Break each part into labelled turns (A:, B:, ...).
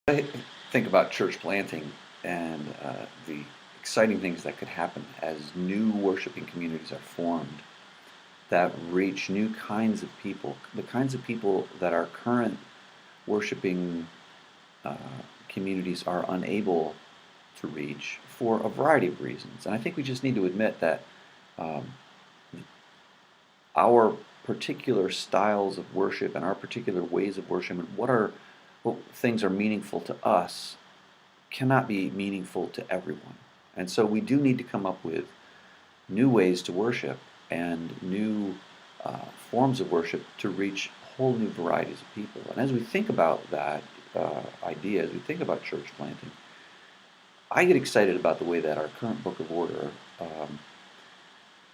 A: I think about church planting and the exciting things that could happen as new worshiping communities are formed that reach new kinds of people, the kinds of people that our current worshiping uh, communities are unable to reach for a variety of reasons. And I think we just need to admit that um, our particular styles of worship and our particular ways of worship and what things are meaningful to us cannot be meaningful to everyone. And so we do need to come up with new ways to worship and new forms of worship to reach whole new varieties of people. And as we think about that idea, as we think about church planting, I get excited about the way that our current Book of Order um,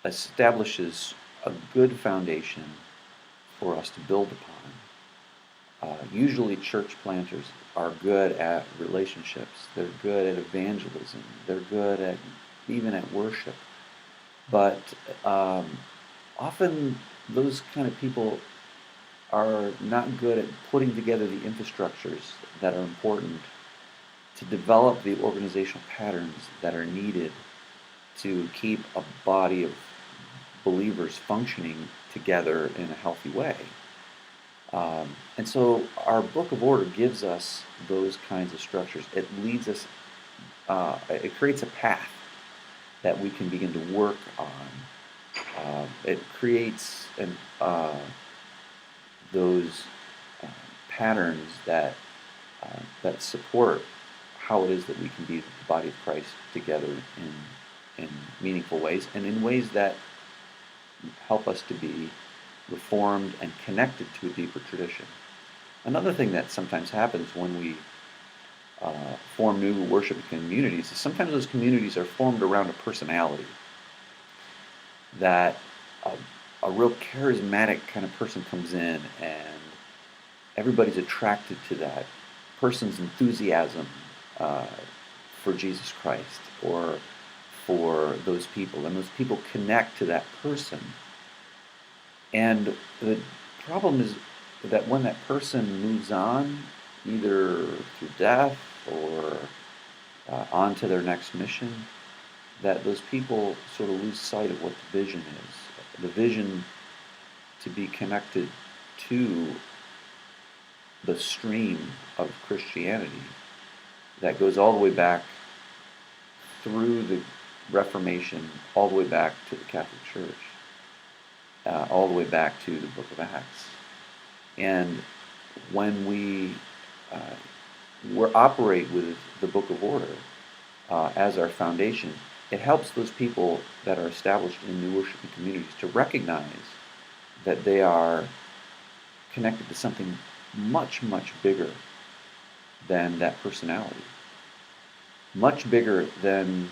A: establishes a good foundation for us to build upon. Usually, church planters are good at relationships. They're good at evangelism. They're good at even at worship. But um, often, those kind of people are not good at putting together the infrastructures that are important to develop the organizational patterns that are needed to keep a body of believers functioning together in a healthy way. And so our Book of Order gives us those kinds of structures. It leads us, it creates a path that we can begin to work on. It creates those uh, patterns that support how it is that we can be the body of Christ together in meaningful ways and in ways that help us to be reformed and connected to a deeper tradition. Another thing that sometimes happens when we form new worship communities is sometimes those communities are formed around a personality that a real charismatic kind of person comes in and everybody's attracted to that person's enthusiasm uh, for Jesus Christ or for those people, and those people connect to that person. And the problem is that when that person moves on, either through death or on to their next mission, that those people sort of lose sight of what the vision is. The vision to be connected to the stream of Christianity that goes all the way back through the Reformation, all the way back to the Catholic Church, all the way back to the Book of Acts. And when we operate with the Book of Order as our foundation, it helps those people that are established in new worshiping communities to recognize that they are connected to something much, much bigger than that personality, much bigger than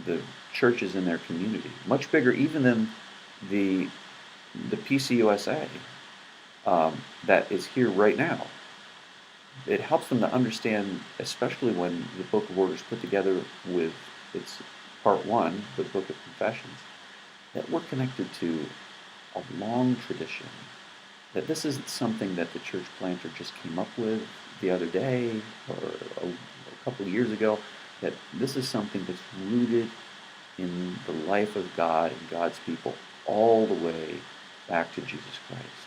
A: the churches in their community, much bigger even than the PCUSA that is here right now. It helps them to understand, especially when the Book of Order is put together with its part one, the Book of Confessions, that we're connected to a long tradition, that this isn't something that the church planter just came up with the other day or a couple of years ago, that this is something that's rooted in the life of God and God's people all the way back to Jesus Christ.